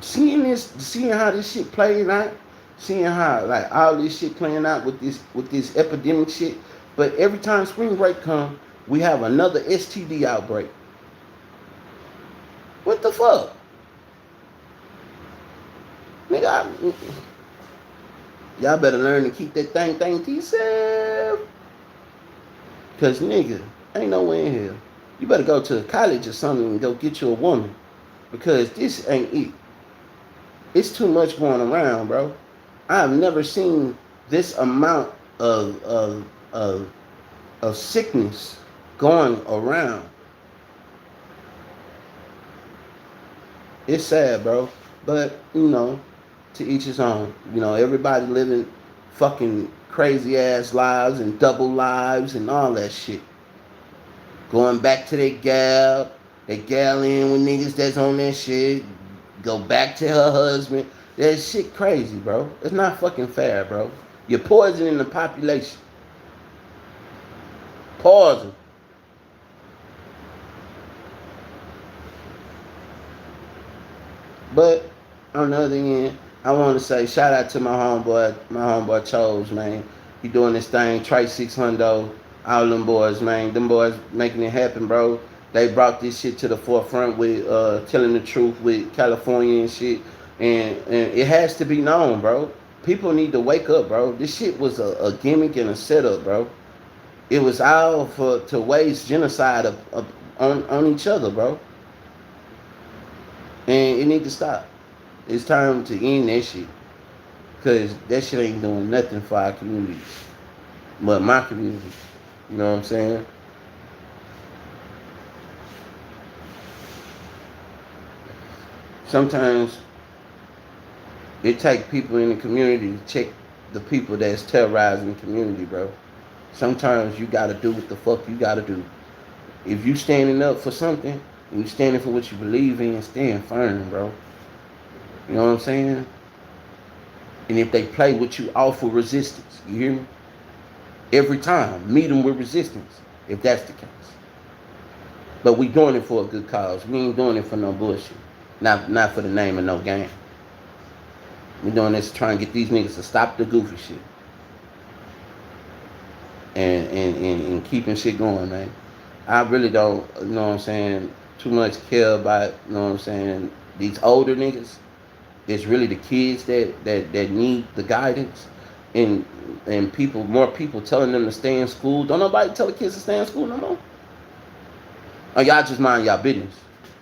seeing how this shit playing out, seeing how like all this shit playing out with this epidemic shit, but every time spring break come, we have another STD outbreak. What the fuck? Nigga, y'all better learn to keep that thing to yourself. Cause nigga, ain't no way in hell. You better go to college or something and go get you a woman. Because this ain't it. It's too much going around, bro. I've never seen this amount of sickness going around. It's sad, bro. But, you know, to each his own. You know, everybody living fucking crazy ass lives and double lives and all that shit. Going back to their gal in with niggas that's on that shit. Go back to her husband. That shit crazy, bro. It's not fucking fair, bro. You're poisoning the population. Poison. But on the other end, I want to say shout out to my homeboy Chose, man. He doing this thing, Trey 600, all them boys, man. Them boys making it happen, bro. They brought this shit to the forefront with telling the truth with California and shit. And it has to be known, bro. People need to wake up, bro. This shit was a gimmick and a setup, bro. It was all to wage genocide on each other, bro. And it need to stop. It's time to end that shit. Cause that shit ain't doing nothing for our communities. But my community. You know what I'm saying? Sometimes it take people in the community to check the people that's terrorizing the community, bro. Sometimes you gotta do what the fuck you gotta do. If you standing up for something, and you standing for what you believe in, stand firm, bro. You know what I'm saying? And if they play with you, offer resistance. You hear me? Every time, meet them with resistance, if that's the case. But we doing it for a good cause. We ain't doing it for no bullshit. Not for the name of no game. We doing this to try and get these niggas to stop the goofy shit. And keeping shit going, man. I really don't, you know what I'm saying, too much care about, you know what I'm saying, these older niggas. It's really the kids that need the guidance, and more people telling them to stay in school. Don't nobody tell the kids to stay in school no more. Or y'all just mind y'all business.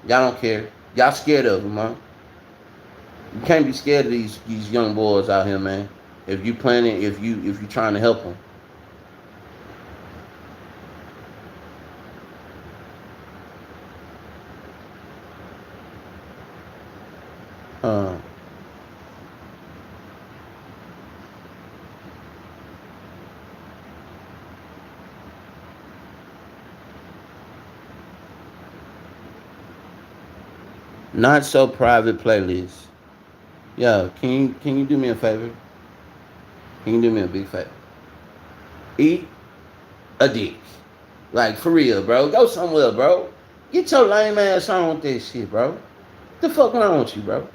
Y'all don't care. Y'all scared of them, huh? You can't be scared of these young boys out here, man. If you planning, if you trying to help them. Uh, Not so private playlist. Yeah, can you do me a favor? Can you do me a big favor? Eat a dick. Like for real, bro. Go somewhere, bro. Get your lame ass on with this shit, bro. The fuck wrong with you, bro?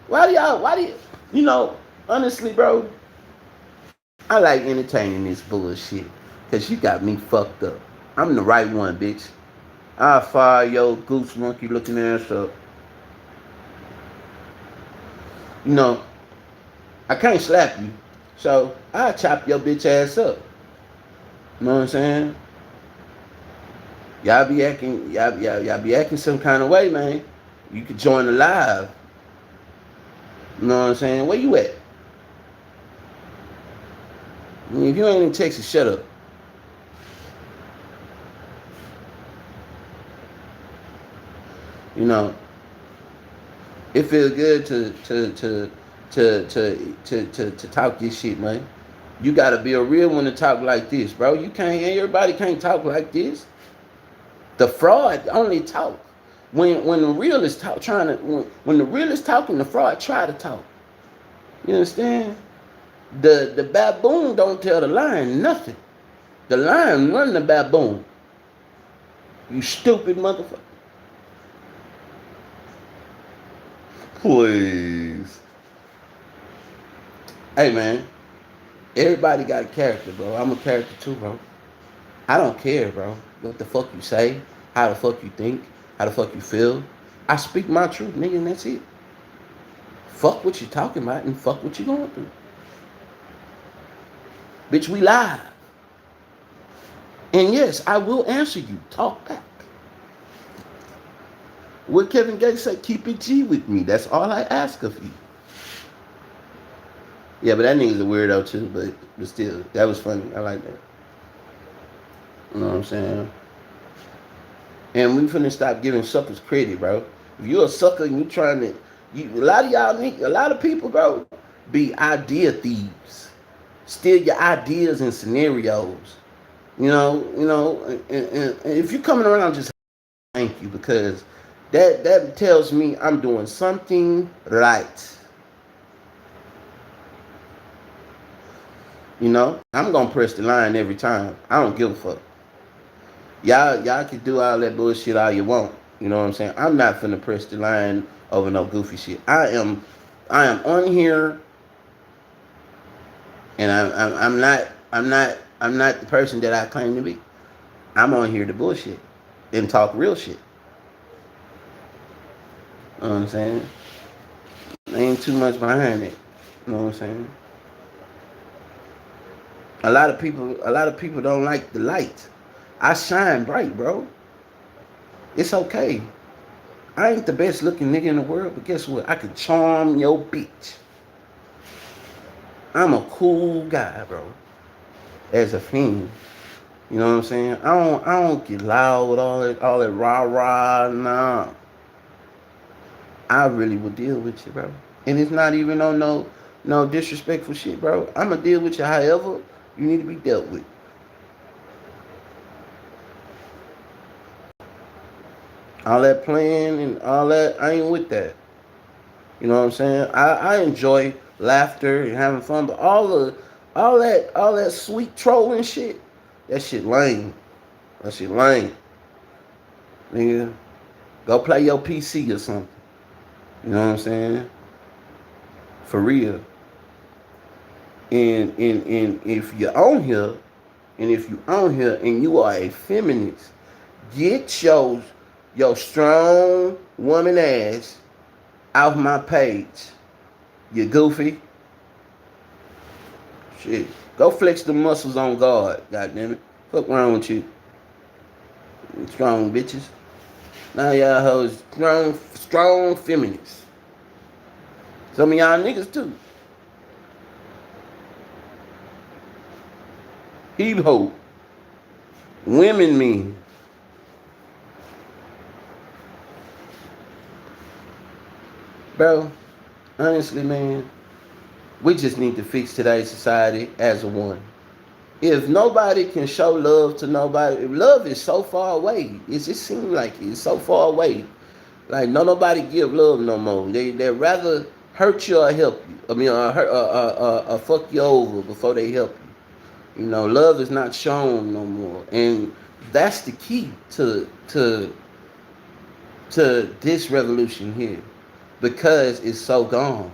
Why do you, you know, honestly, bro, I like entertaining this bullshit. Cause you got me fucked up. I'm the right one, bitch. I'll fire your goose monkey looking ass up. You know, I can't slap you. So I'll chop your bitch ass up. You know what I'm saying? Y'all be acting some kind of way, man. You could join the live. You know what I'm saying? Where you at? I mean, if you ain't in Texas, shut up. You know, it feels good to talk this shit, man. You gotta be a real one to talk like this, bro. You can't. Everybody can't talk like this. The fraud only talk when the real is talk. When the real is talking, the fraud try to talk. You understand? The baboon don't tell the lion nothing. The lion run the baboon. You stupid motherfucker. Please. Hey man, everybody got a character, bro. I'm a character too, bro. I don't care, bro. What the fuck you say, how the fuck you think, how the fuck you feel. I speak my truth, nigga, and that's it. Fuck what you talking about and fuck what you going through. Bitch, we live. And yes, I will answer you. Talk back. What Kevin Gates said, keep it G with me. That's all I ask of you. Yeah, but that nigga's a weirdo too, but still, that was funny. I like that. You know what I'm saying? And we finna stop giving suckers credit, bro. If you're a sucker and you trying to, a lot of y'all, a lot of people, bro, be idea thieves. Steal your ideas and scenarios. You know, and if you coming around, just thank you, because that tells me I'm doing something right. You know, I'm gonna press the line every time. I don't give a fuck. Y'all can do all that bullshit all you want. You know what I'm saying? I'm not finna press the line over no goofy shit. I am on here, and I'm not the person that I claim to be. I'm on here to bullshit and talk real shit. You know what I'm saying? There ain't too much behind it. You know what I'm saying? A lot of people don't like the light. I shine bright, bro. It's okay. I ain't the best looking nigga in the world, but guess what? I can charm your bitch. I'm a cool guy, bro. As a fiend. You know what I'm saying? I don't get loud with all that rah rah, nah. I really will deal with you, bro. And it's not even on no disrespectful shit, bro. I'ma deal with you however you need to be dealt with. All that playing and all that, I ain't with that. You know what I'm saying? I enjoy laughter and having fun, but all that sweet trolling shit, that shit lame. That shit lame. Nigga, go play your PC or something. You know what I'm saying? For real. And if you're on here, and you are a feminist, get your strong woman ass off my page. You goofy. Shit. Go flex the muscles on God, goddammit. Fuck wrong with you? Strong bitches. Now y'all hoes strong feminists. Some of y'all niggas too. Heave ho. Women mean. Bro, honestly, man, we just need to fix today's society as a one. If nobody can show love to nobody, if love is so far away. It just seems like it's so far away. Like nobody give love no more. They rather hurt you or help you. I mean, or fuck you over before they help you. You know, love is not shown no more, and that's the key to this revolution here, because it's so gone.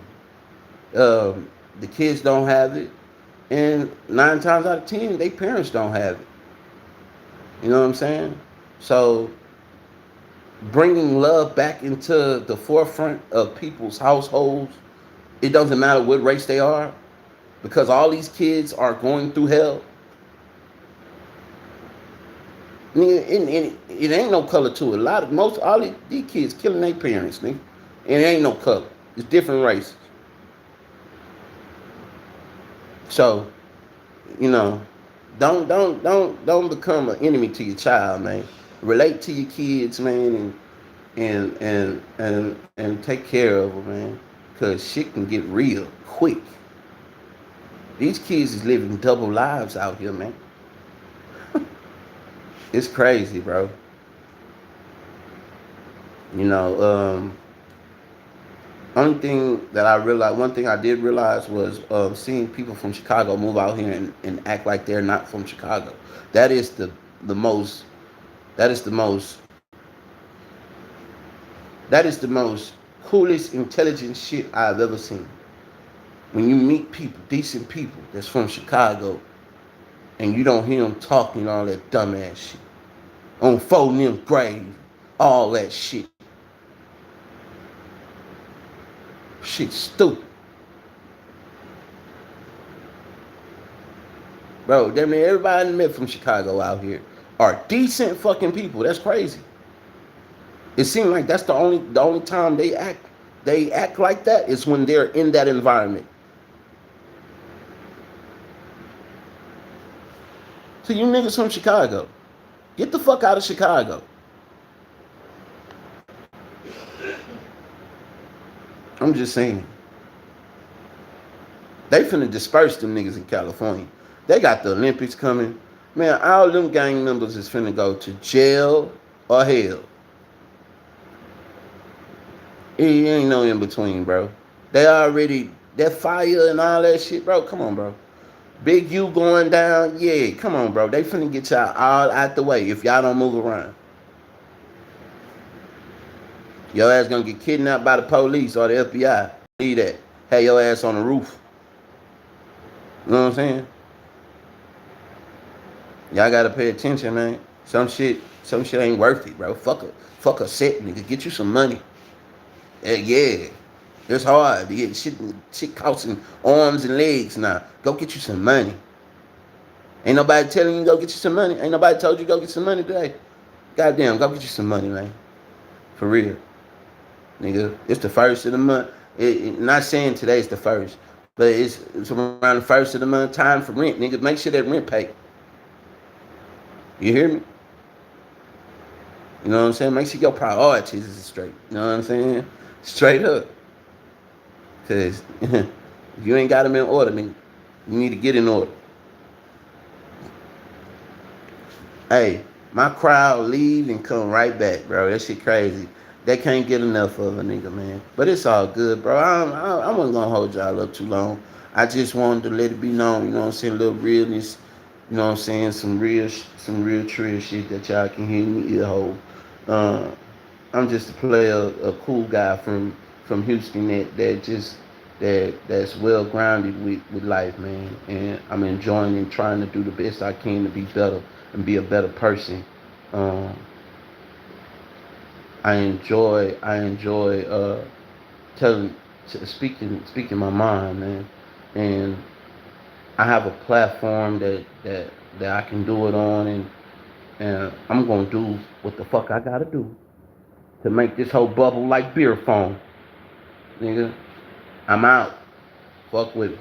The kids don't have it, and 9 times out of 10, their parents don't have it. You know what I'm saying? So bringing love back into the forefront of people's households, it doesn't matter what race they are, because all these kids are going through hell. It ain't no color to it. All these kids killing their parents, nigga. And it ain't no color. It's different races. So, you know, don't become an enemy to your child, man. Relate to your kids, man, and take care of them, man. Cause shit can get real quick. These kids is living double lives out here, man. It's crazy, bro. You know, one thing I did realize was seeing people from Chicago move out here and act like they're not from Chicago. That is the most that is the most that is the most coolest, intelligent shit I've ever seen. When you meet people, decent people that's from Chicago, and you don't hear them talking all that dumbass shit on folding them grave, all that shit. Shit stupid. Bro, damn near everybody I met from Chicago out here are decent fucking people. That's crazy. It seems like that's the only time they act like that is when they're in that environment. So you niggas from Chicago, get the fuck out of Chicago. I'm just saying. They finna disperse them niggas in California. They got the Olympics coming. Man, all them gang members is finna go to jail or hell. It ain't no in between, bro. That fire and all that shit, bro. Come on, bro. Big U going down, yeah. Come on, bro. They finna get y'all all out the way if y'all don't move around. Your ass gonna get kidnapped by the police or the FBI. Leave that. Have your ass on the roof. You know what I'm saying? Y'all gotta pay attention, man. Some shit ain't worth it, bro. Fuck a set, nigga. Get you some money. Yeah. It's hard to get shit costing arms and legs now. Go get you some money. Ain't nobody telling you to go get you some money. Ain't nobody told you to go get some money today. Goddamn, go get you some money, man. For real. nigga. It's the first of the month. Not saying today's the first, but it's around the first of the month. Time for rent, nigga. Make sure that rent paid. You hear me? You know what I'm saying? Make sure your priorities is straight. You know what I'm saying? Straight up. Cause if you ain't got them in order, nigga, you need to get in order. Hey, my crowd leave and come right back, bro. That shit crazy. They can't get enough of a nigga, man. But it's all good, bro. I wasn't gonna hold y'all up too long. I just wanted to let it be known, you know what I'm saying, a little realness, you know what I'm saying, some real trill shit that y'all can hear me ear hole. Uh, I'm just a player, a cool guy from Houston that's well grounded with life, man. And I'm enjoying and trying to do the best I can to be better and be a better person. Um, I enjoy telling speaking my mind, man. And I have a platform that I can do it on, and I'm gonna do what the fuck I gotta do to make this whole bubble like beer foam, nigga. I'm out. Fuck with it.